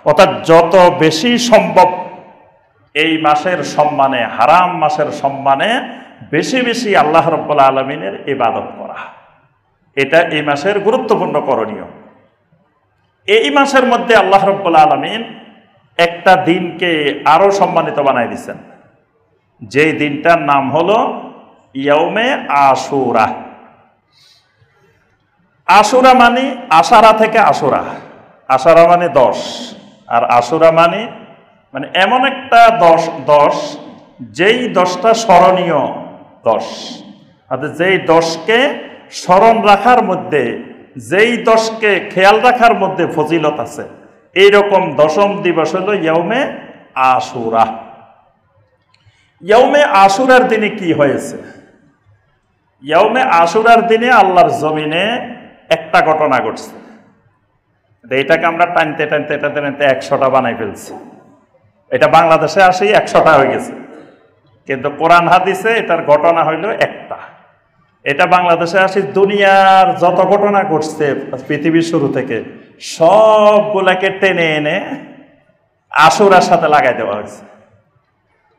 অর্থাৎ যত বেশি সম্ভব এই মাসের সম্মানে, হারাম মাসের সম্মানে বেশি বেশি আল্লাহ রাব্বুল আলামিনের ইবাদত করা, এটা এই মাসের গুরুত্বপূর্ণ করণীয়। এই মাসের মধ্যে আল্লাহ রাব্বুল আলামিন একটা দিনকে আরো সম্মানিত বানাই দিয়েছেন, যেই দিনটার নাম হলো ইয়াউমে আশুরা। আশুরা মানে আশারা থেকে আশুরা, আশারা মানে 10, আর আশুরা মানে এমন একটা 10 যেই 10টা স্মরণীয় 10, অর্থাৎ যেই 10কে স্মরণ রাখার মধ্যে, যেই 10কে খেয়াল রাখার মধ্যে ফজিলত আছে, এইরকম 10ম দিবস হলো ইয়াউমে আশুরা। ইয়াউমে আশুরার দিনে কি হয়েছে? ইয়াউমে আশুরার দিনে আল্লাহর জমিনে একটা ঘটনা ঘটছে, এইটাকে আমরা টানতে টানতে টানতে টানতে 100টা বানাই ফেলছি। এটা বাংলাদেশে আসি 100টা হয়ে গেছে, কিন্তু কোরআন হাদিসে এটার ঘটনা হইল একটা। এটা বাংলাদেশে আসি দুনিয়ার যত ঘটনা ঘটছে পৃথিবীর শুরু থেকে সবগুলাকে টেনে এনে আশুরার সাথে লাগাই দেওয়া হয়েছে।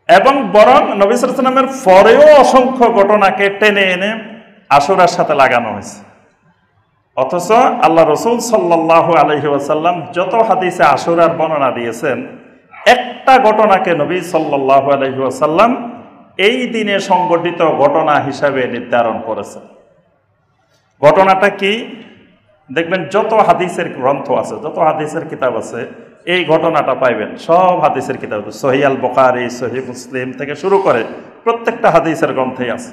এবং বরং নবী সাল্লাল্লাহু আলাইহি ওয়াসাল্লামের পরেও অসংখ্য ঘটনাকে টেনে এনে আশুরার সাথে লাগানো হয়েছে। অথচ আল্লাহ রসুল সাল্লাল্লাহু আলাইহি ওয়াসাল্লাম যত হাদিসে আশুরার বর্ণনা দিয়েছেন, একটা ঘটনাকে নবী সাল্লাল্লাহু আলাইহি ওয়াসাল্লাম এই দিনে সংঘটিত ঘটনা হিসাবে নির্ধারণ করেছেন। ঘটনাটা কি? দেখবেন যত হাদিসের গ্রন্থ আছে, যত হাদিসের কিতাব আছে, এই ঘটনাটা পাইবেন। সব হাদিসের কিতাব, সহিহ আল বুখারী, সহিহ মুসলিম থেকে শুরু করে প্রত্যেকটা হাদিসের গ্রন্থেই আছে।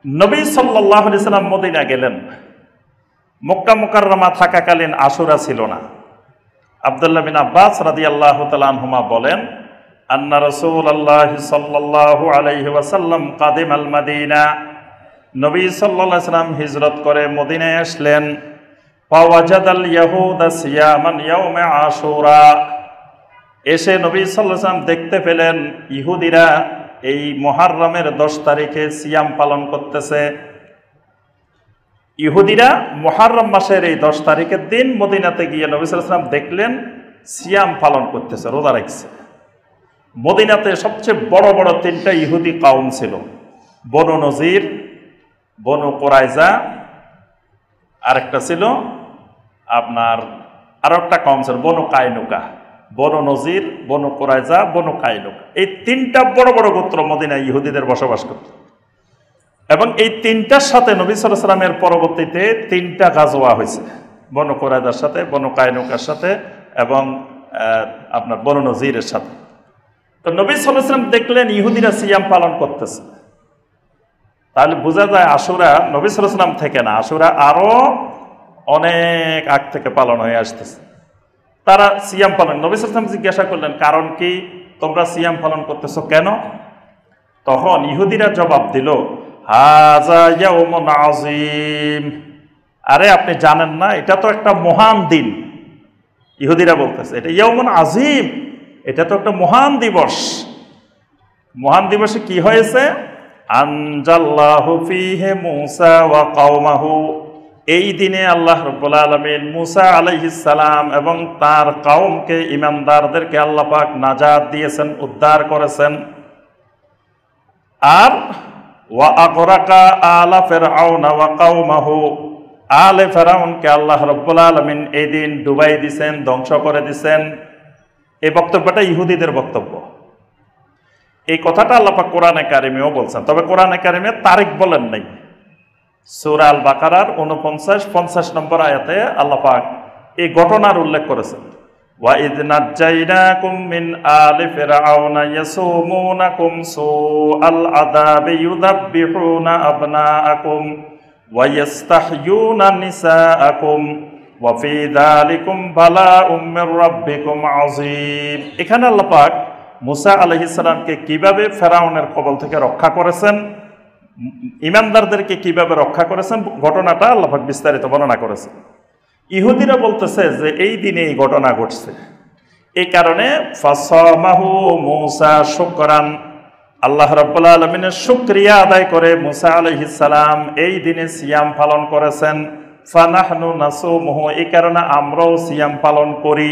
নবী সাল্লাল্লাহু আলাইহি ওয়াসাল্লাম মদিনা গেলেন। মক্কা মুকাররমা থাকাকালীন আশুরা ছিল না। আব্দুল্লাহ বিন আব্বাস রাদিয়াল্লাহু তাআলা আনহুমা বলেন, আন্না রাসূলুল্লাহ সাল্লাল্লাহু আলাইহি ওয়াসাল্লাম কাদিমাল মাদিনা, নবী সাল্লাল্লাহু আলাইহি ওয়াসাল্লাম হিজরত করে মদিনায় আসলেন। ফাওয়াজাদাল ইয়াহুদা সিয়ামান ইয়াউমে আশুরা, এসে নবী সাল্লাল্লাহু আলাইহি ওয়াসাল্লাম দেখতে পেলেন ইহুদিরা এই মুহররমের 10 তারিখে সিয়াম পালন করতেছে। ইহুদিরা মুহররম মাসের এই 10 তারিখের দিন মদিনাতে গিয়ে নবী সাল্লাল্লাহু আলাইহি ওয়াসাল্লাম দেখলেন সিয়াম পালন করতেছে, রোজা রাখছে। মদিনাতে সবচেয়ে বড় বড় 3টা ইহুদি কওম ছিল, বনু নজির, বনু কুরাইজা, আরেকটা ছিল আপনার আরো একটা কওম ছিল বনু কায়নুকা। বনু নজির, বনু কুরাইজা, বনু কায়নুকা, এই 3টা বড় বড় গোত্র মদিনায় ইহুদিদের বসবাস করত। এবং এই 3টার সাথে নবী সাল্লাল্লাহু আলাইহি ওয়াসাল্লামের পরবর্তীতে 3টা গাজওয়া হয়েছে, বনু কুরাইজার সাথে, বনু কায়নুকার সাথে এবং আপনার বনু নজিরের সাথে। তো নবী সাল্লাল্লাহু আলাইহি ওয়াসাল্লাম দেখলেন ইহুদিরা সিয়াম পালন করতেছে। তাহলে বোঝা যায় আশুরা নবী সাল্লাল্লাহু আলাইহি ওয়াসাল্লাম থেকে না, আশুরা আরো অনেক আগ থেকে পালন হয়ে আসতেছে। তারা সিয়াম পালন, নবী সাল্লাল্লাহু আলাইহি ওয়াসাল্লাম জিজ্ঞাসা করলেন, কারণ কি, তোমরা সিয়াম পালন করতেছো কেন? তখন ইহুদিরা জবাব দিল, হাযা ইয়াউমুন আযীম, আরে আপনি জানেন না এটা তো একটা মহান দিন। ইহুদিরা বলতেছে এটা ইয়াউমুন আযীম, এটা তো একটা মহান দিবস। মহান দিবসে কি হয়েছে? আনজাল্লাহু ফীহি মূসা ওয়া কওমাহু, এই দিনে আল্লাহ রাব্বুল আলামিন মূসা আলাইহিস সালাম এবং তার কওমকে, ঈমানদারদেরকে আল্লাহ পাক নাজাত দিয়েছেন, উদ্ধার করেছেন। আর ওয়া আগরাকা আলা ফিরআউনা ওয়া কওমাহু, আলে ফিরআউনকে আল্লাহ রাব্বুল আলামিন এই দিন ডুবাই দিয়েছেন, ধ্বংস করে দিয়েছেন। এই বক্তব্যটা ইহুদিদের বক্তব্য। এই কথাটা আল্লাহ পাক কোরআনে কারিমেও বলছেন, তবে কোরআনে কারিমে তারিখ বলেন নাই। সূরা আল বাকারার 49-50 নম্বর আয়াতে আল্লাহ পাক এই ঘটনার উল্লেখ করেছেন। ওয়া ইয নাজ্জাইনাকুম মিন আলি ফিরআউনা ইয়াসুমুনাকুম সুআল আযাবি ইউযাব্বিহুনা আবনাআকুম ওয়া ইস্তাহয়ুনা নিসাআকুম ওয়া ফী যালিকুম বালাউম মির রাব্বিকুম আযীম। এখানে আল্লাহ পাক মূসা আলাইহিস সালামকে কিভাবে ফেরাউনের কবল থেকে রক্ষা করেছেন, ঈমানদারদেরকে কিভাবে রক্ষা করেছেন, ঘটনাটা আল্লাহ পাক বিস্তারিত বর্ণনা করেছেন। ইহুদিরা বলতেছে যে এই দিনে এই ঘটনা ঘটছে, এই কারণে ফাসামাহু মূসা শুকরান, আল্লাহ রাব্বুল আলামিনের শুকরিয়া আদায় করে মূসা আলাইহিস সালাম এই দিনে সিয়াম পালন করেছেন। ফানাহনু নাসুমুহু, এই কারণে আমরাও সিয়াম পালন করি।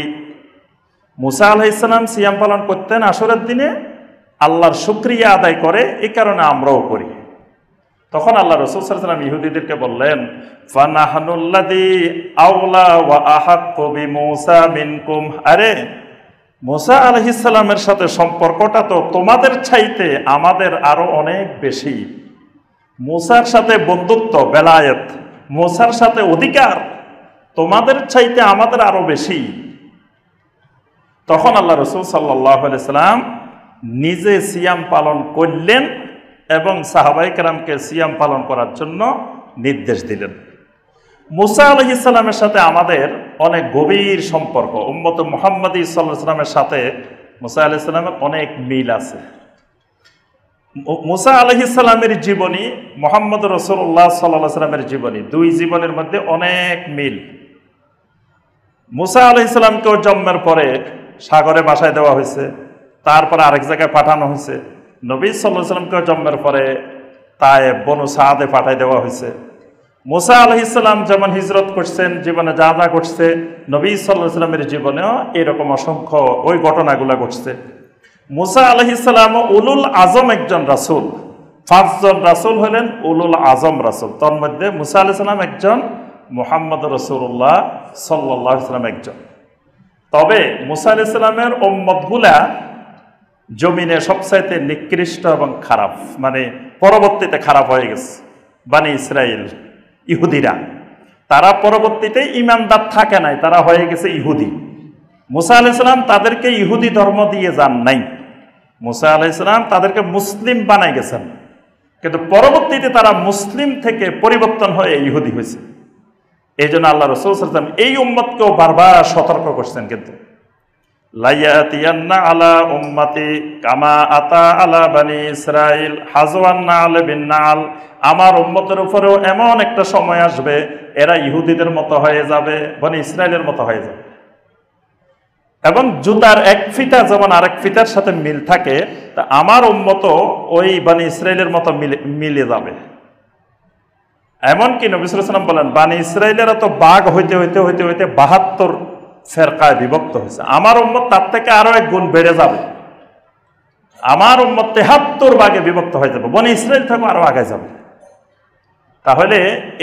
মূসা আলাইহিস সালাম সিয়াম পালন করতেন আশুরার দিনে, আল্লাহর শুকরিয়া আদায় করে, এই কারণে আমরাও করি। তখন আল্লাহ রাসূল সাল্লাল্লাহু আলাইহি ওয়াসাল্লাম ইহুদিদেরকে বললেন, ফানাহনুল্লাযী আওলা ওয়া আহাক্কু বিমূসা মিনকুম, আরে মূসা আলাইহিস সালামের সাথে সম্পর্কটা তো তোমাদের চাইতে আমাদের আরো অনেক বেশি। মূসার সাথে বন্ধুত্ব, বেলায়েত, মূসার সাথে অধিকার তোমাদের চাইতে আমাদের আরো বেশি। তখন আল্লাহ রাসূল সাল্লাল্লাহু আলাইহি ওয়াসাল্লাম নিজে সিয়াম পালন করলেন এবং সাহাবায়ে কেরামকে সিয়াম পালন করার জন্য নির্দেশ দিলেন। মূসা আলাইহিস সালামের সাথে আমাদের অনেক গভীর সম্পর্ক, উম্মত মুহাম্মাদী সাল্লাল্লাহু আলাইহি ওয়াসাল্লামের সাথে মূসা আলাইহিস সালামের অনেক মিল আছে। মূসা আলাইহিস সালামের জীবনী, মুহাম্মদ রাসূলুল্লাহ সাল্লাল্লাহু আলাইহি ওয়াসাল্লামের জীবনী, দুই জীবনের মধ্যে অনেক মিল। মূসা আলাইহিস সালামকেও জন্মের পরে সাগরে ভাসায় দেওয়া হয়েছে, তারপরে আরেক জায়গায় পাঠানো হয়েছে। নবী সাল্লাল্লাহু আলাইহি ওয়াসাল্লামকেও জন্মের পরে তায়েফ, বনু সাদে পাঠায় দেওয়া হয়েছে। মুসা আলাইহিস সালাম যেমন হিজরত করছেন, জীবনে যা যা ঘটছে, নবী সাল্লাল্লাহু আলাইহি সাল্লামের জীবনেও এরকম অসংখ্য ওই ঘটনাগুলো ঘটছে। মুসা আলাইহিস সালাম উলুল আজম একজন রাসূল, 5 জন রাসূল হলেন উলুল আজম রাসূল। তার মধ্যে মুসা আলাইহিস সালাম একজন, মুহাম্মদ রাসূলুল্লাহ সাল্লাল্লাহু আলাইহি সাল্লাম একজন। তবে মুসা আলাইহিস সালামের উম্মতগুলা জমিনে সবচাইতে নিকৃষ্ট এবং খারাপ, মানে পরবর্তীতে খারাপ হয়ে গেছে। বানি ইসরাইল ইহুদিরা, তারা পরবর্তীতে ইমানদার থাকে নাই, তারা হয়ে গেছে ইহুদি। মুসা আলাইহিস সালাম তাদেরকে ইহুদি ধর্ম দিয়ে যান নাই, মুসা আলাইহিস সালাম তাদেরকে মুসলিম বানাই গেছেন, কিন্তু পরবর্তীতে তারা মুসলিম থেকে পরিবর্তন হয়ে ইহুদি হয়েছে। এই জন্য আল্লাহ রাসূল সাল্লাল্লাহু আলাইহি ওয়াসাল্লাম এই উম্মতকেও বারবার সতর্ক করছেন, কিন্তু লাইয়াতিয়ান্না আলা উম্মতি কামা আতা আলা বানি ইসরাইল হাজওয়ান নাল বিন নাল, আমার উম্মতের উপরেও এমন একটা সময় আসবে এরা ইহুদিদের মতো হয়ে যাবে, বনি ইসরাইলের মতো হয়ে যাবে। এবং জুতার এক ফিতা যেমন আরেক ফিতার সাথে মিল থাকে, তা আমার উম্মতও ওই বানি ইসরাইলের মতো মিলে যাবে। এমনকি নবী সাল্লাল্লাহু আলাইহি ওয়াসাল্লাম বলেন, বানি ইসরাইলেরা তো বাঘ হইতে হইতে হইতে হইতে 72 ফেরকায় বিভক্ত হয়েছে, আমার উম্মত তার থেকে আরো 1 গুণ বেড়ে যাবে, আমার উম্মত 73 ভাগে বিভক্ত হয়ে যাবে, বনি ইসরাইল থেকে আরো আগে যাবে। তাহলে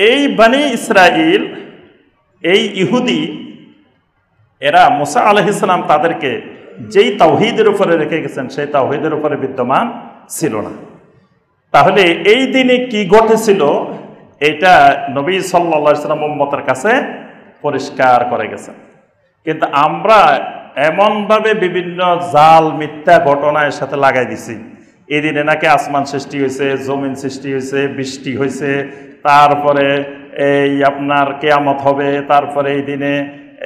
এই বানি ইসরাইল, এই ইহুদি, এরা মুসা আলাইহিস সালাম তাদেরকে যেই তাওহীদের উপরে রেখে গেছেন সেই তাওহীদের উপরে বিদ্যমান ছিল না। তাহলে এই দিনে কি ঘটেছিল এটা নবী সাল্লাল্লাহু আলাইহি ওয়াসাল্লাম উম্মতের কাছে পরিষ্কার করে গেছেন। কিন্তু আমরা এমনভাবে বিভিন্ন জাল মিথ্যা ঘটনার সাথে লাগাই দিছি, এই দিনে নাকি আসমান সৃষ্টি হয়েছে, জমিন সৃষ্টি হয়েছে, বৃষ্টি হয়েছে, তারপরে এই আপনার কিয়ামত হবে, তারপরে এই দিনে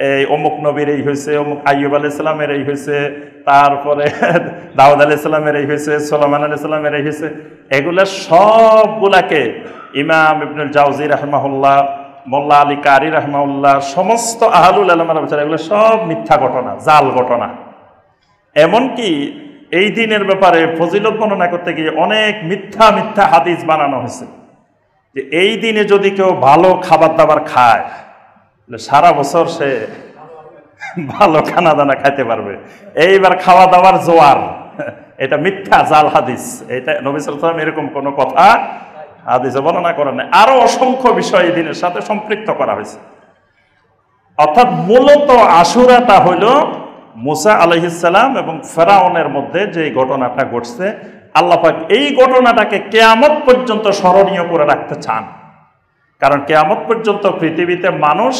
এই অমুক নবীর এই হয়েছে, অমুক আইয়ুব আলাইহিস সালামের এই হয়েছে, তারপরে দাউদ আলাইহিস সালামের এই হয়েছে, সুলাইমান আলাইহিস সালামের এই হয়েছে। এগুলা সবগুলাকে ইমাম ইবনুল জাওজি রাহিমাহুল্লাহ, মোল্লা আলী কারি রাহিমাহুল্লাহ, সমস্ত আহলুল ইলমের বিচার এগুলো সব মিথ্যা ঘটনা, জাল ঘটনা। এমনকি এই দিনের ব্যাপারে ফজিলত বর্ণনা করতে গিয়ে অনেক মিথ্যা মিথ্যা হাদিস বানানো হয়েছে, যে এই দিনে যদি কেউ ভালো খাবার দাবার খায় সারা বছর সে ভালো খানা দানা খাইতে পারবে, এইবার খাওয়া দাওয়ার জোয়ার। এটা মিথ্যা জাল হাদিস, এটা নবী সাল্লাল্লাহু আলাইহি ওয়াসাল্লাম এরকম কোনো কথা হাদিসে বর্ণনা করেন নাই। আরো অসংখ্য বিষয় এই দিনের সাথে সম্পৃক্ত করা হয়েছে। অর্থাৎ মূলত আশুরাটা হইল মুসা আলাইহিস সালাম এবং ফেরাউনের মধ্যে যে ঘটনাটা ঘটছে, আল্লাহ পাক এই ঘটনাটাকে কিয়ামত পর্যন্ত স্মরণীয় করে রাখতে চান। কারণ কিয়ামত পর্যন্ত পৃথিবীতে মানুষ,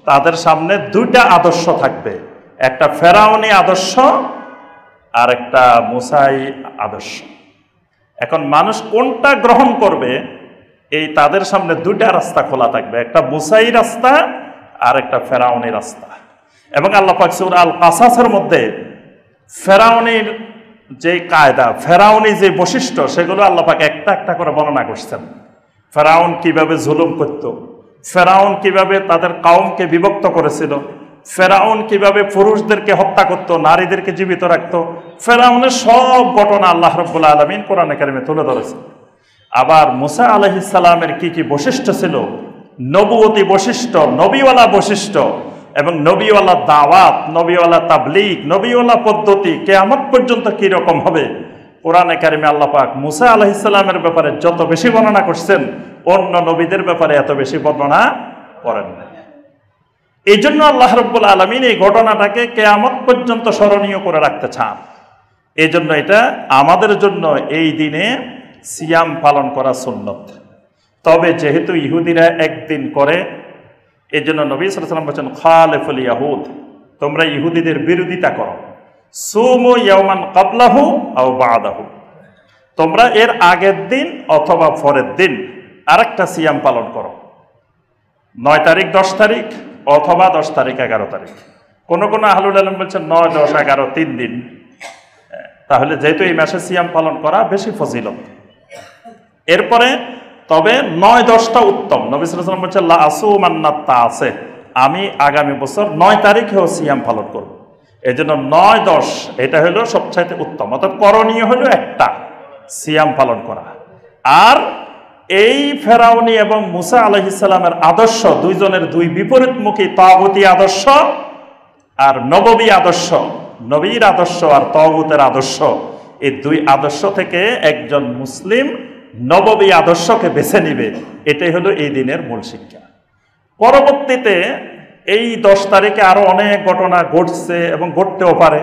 তাদের সামনে 2টা আদর্শ থাকবে, একটা ফেরাউনি আদর্শ আর একটা মুসাই আদর্শ। এখন মানুষ কোনটা গ্রহণ করবে, এই তাদের সামনে 2টা রাস্তা খোলা থাকবে, একটা মুসাই রাস্তা আর একটা ফেরাউনি রাস্তা। এবং আল্লাহ পাক সূরা আল কাসাসের মধ্যে ফেরাউনির যে কায়দা, ফেরাউনি যে বৈশিষ্ট্য, সেগুলো আল্লাহ পাক একটা একটা করে বর্ণনা করছেন। ফেরাউন কিভাবে জুলুম করত, ফেরাউন কিভাবে তাদের কওমকে বিভক্ত করেছিল, ফেরাউন কিভাবে পুরুষদেরকে হত্যা করত, নারীদেরকে জীবিত রাখত, ফেরাউনের সব ঘটনা আল্লাহ রাব্বুল আলামিন কোরআনে কারিমে তুলে ধরেছেন। আবার মুসা আলাইহিস সালামের কি কি বৈশিষ্ট্য ছিল, নবুয়তি বৈশিষ্ট্য, নবীওয়ালা বৈশিষ্ট্য এবং নবীওয়ালা দাওয়াত, নবীওয়ালা তাবলীগ, নবীওয়ালা পদ্ধতি কিয়ামত পর্যন্ত কি রকম হবে, কোরআনে কারিমে আল্লাহ পাক মুসা আলাইহিস সালামের ব্যাপারে যত বেশি বর্ণনা করছেন, অন্য নবীদের ব্যাপারে এত বেশি বর্ণনা করেন না। এই জন্য আল্লাহ রাব্বুল আলামিন এই ঘটনাটাকে কিয়ামত পর্যন্ত স্মরণীয় করে রাখতে চান। এই জন্য এটা আমাদের জন্য এই দিনে সিয়াম পালন করা সুন্নত। তবে যেহেতু ইহুদিরা একদিন করে, এই জন্য নবী সাল্লাল্লাহু আলাইহি ওয়াসাল্লাম বলেছেন, খালিফুল ইয়াহুদ, তোমরা ইহুদিদের বিরোধিতা করো, সুমু ইয়াওমান ক্বাবলাহু আও বা'দাহু, তোমরা এর আগের দিন অথবা পরের দিন আরেকটা সিয়াম পালন করো, 9 তারিখ 10 তারিখ অথবা 10 তারিখ 11 তারিখ। কোন কোন আহলুল ইলম বলছেন 9, 10, 11 3 দিন। তাহলে যেহেতু এই মাসে সিয়াম পালন করা বেশি ফজিলত। এরপরে তবে 9, 10টা উত্তম। নবী সাল্লাল্লাহু আলাইহি ওয়াসাল্লাম বলেছেন, লা আসুমান্না তাসে, আমি আগামী বছর 9 তারিখেও সিয়াম পালন করব। এই জন্য 9, 10 এটা হলো সবচাইতে উত্তম। অর্থাৎ করণীয় হলো একটা, সিয়াম পালন করা। আর এই ফেরাউনি এবং মুসা আলাইহিস সালামের আদর্শ, দুইজনের দুই বিপরীতমুখী তাগুতি আদর্শ আর নববী আদর্শ, নবীর আদর্শ আর তাগুতের আদর্শ, এই দুই আদর্শ থেকে একজন মুসলিম নববী আদর্শকে বেছে নিবে। এটাই হলো এই দিনের মূল শিক্ষা। পরবর্তীতে এই 10 তারিখে আরো অনেক ঘটনা ঘটছে এবং ঘটতেও পারে।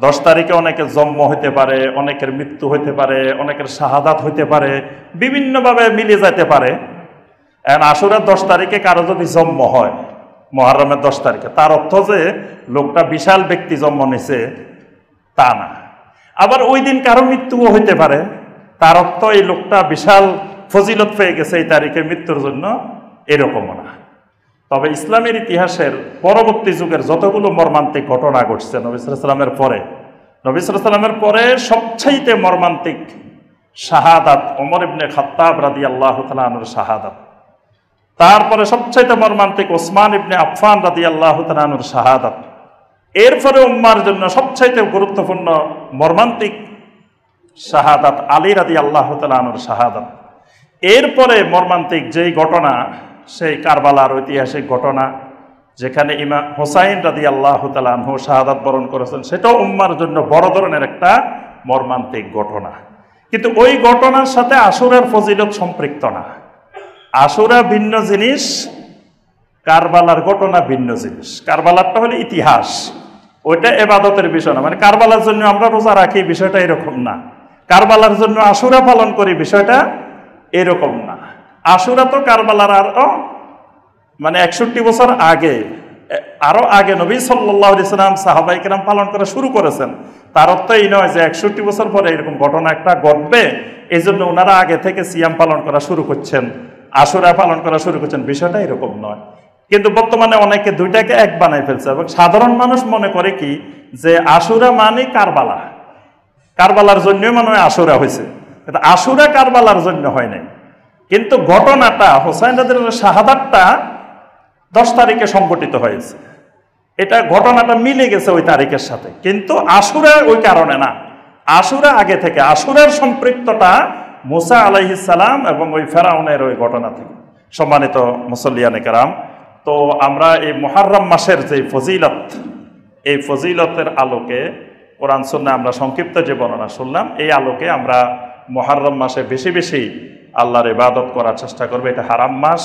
10 তারিখে অনেকের জন্ম হতে পারে, অনেকের মৃত্যু হতে পারে, অনেকের শাহাদাত হতে পারে, বিভিন্নভাবে মিলে যেতে পারে। আশুরার 10 তারিখে কারো যদি জন্ম হয়, মুহররমের 10 তারিখে, তার অর্থ যে লোকটা বিশাল ব্যক্তি জন্ম নিছে তা না। আবার ওই দিন কারো মৃত্যুও হইতে পারে, তার অর্থ এই লোকটা বিশাল ফজিলত পেয়ে গেছে এই তারিখে মৃত্যুর জন্য, এরকমও না। তবে ইসলামের ইতিহাসের পরবর্তী যুগের যতগুলো মর্মান্তিক ঘটনা ঘটছে নবী সাল্লাল্লাহু আলাইহি ওয়াসাল্লামের পরে, নবী সাল্লাল্লাহু আলাইহি ওয়াসাল্লামের পরে সবচাইতে মর্মান্তিক শাহাদাত ওমর ইবনে খাত্তাব রাদিয়াল্লাহু তাআলা আনহুর শাহাদাত। তারপরে সবচাইতে মর্মান্তিক ওসমান ইবনে আফফান রাদিয়াল্লাহু তাআলা আনহুর শাহাদাত। এরপরে উম্মার জন্য সবচাইতে গুরুত্বপূর্ণ মর্মান্তিক শাহাদাত আলী রাদিয়াল্লাহু তাআলা আনহুর শাহাদাত। এরপরে মর্মান্তিক যেই ঘটনা, সেই কারবালার ঐতিহাসিক ঘটনা, যেখানে ইমাম হোসাইন রাদিয়াল্লাহু তাআলা আনহু শাহাদাত বরণ করেছেন, সেটাও উম্মার জন্য বড় ধরনের একটা মর্মান্তিক ঘটনা। কিন্তু ওই ঘটনার সাথে আশুরার ফজিলত সম্পৃক্ত না। আশুরা ভিন্ন জিনিস, কারবালার ঘটনা ভিন্ন জিনিস। কারবালারটা হলো ইতিহাস, ওইটা ইবাদতের বিষয় না। মানে কারবালার জন্য আমরা রোজা রাখি, বিষয়টা এরকম না। কারবালার জন্য আশুরা পালন করি, বিষয়টা এরকম না। আশুরা তো কারবালার আরো মানে 61 বছর আগে, আরো আগে নবী সাল্লাল্লাহু আলাইহি ওয়াসাল্লাম সাহাবায়ে কেরাম পালন করা শুরু করেছেন। তার অর্থ এই নয় যে 61 বছর পরে এরকম ঘটনা একটা ঘটবে, এই জন্য ওনারা আগে থেকে সিয়াম পালন করা শুরু করছেন, আশুরা পালন করা শুরু করছেন, বিষয়টা এরকম নয়। কিন্তু বর্তমানে অনেকে দুইটাকে এক বানাই ফেলছে এবং সাধারণ মানুষ মনে করে কি যে আশুরা মানে কারবালা, কারবালার জন্যই মনে হয় আশুরা হয়েছে। কিন্তু আশুরা কারবালার জন্য হয় নাই। কিন্তু ঘটনাটা হোসাইন রাদিয়াল্লাহু শাহাদাতটা 10 তারিখে সংঘটিত হয়েছে, এটা ঘটনাটা মিলে গেছে ওই তারিখের সাথে। কিন্তু আশুরা ওই কারণে না, আশুরা আগে থেকে। আশুরার সম্পৃক্ততা মুসা আলাইহিস সালাম এবং ওই ফেরাউনের ওই ঘটনা থেকে। সম্মানিত মুসল্লিয়ানে কেরাম, তো আমরা এই মুহররম মাসের যে ফজিলত, এই ফজিলতের আলোকে কোরআন সুন্নাহ আমরা সংক্ষিপ্ত যে বর্ণনা শুনলাম, এই আলোকে আমরা মুহররম মাসে বেশি বেশি আল্লাহর ইবাদত করার চেষ্টা করবো। এটা হারাম মাস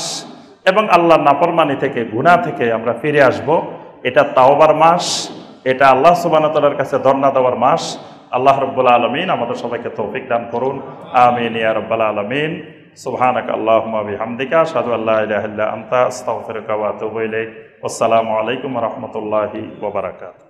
এবং আল্লাহর নাফরমানি থেকে, গুনাহ থেকে আমরা ফিরে আসব। এটা তাওবার মাস, এটা আল্লাহ সুবহানাহু ওয়া তাআলার কাছে ধর্ণা দেওয়ার মাস। আল্লাহ রাব্বুল আলামিন আমাদের সবাইকে তৌফিক দান করুন, আমিন ইয়া রাব্বাল আলামিন। সুবহানাকা আল্লাহুম্মা বিহামদিকা আশহাদু আল্লা ইলাহা ইল্লা আনতা আস্তাগফিরুকা ওয়া আতুবু ইলাইক। আসসালামু আলাইকুম ওয়া রাহমাতুল্লাহি ওয়া বারাকাতুহু।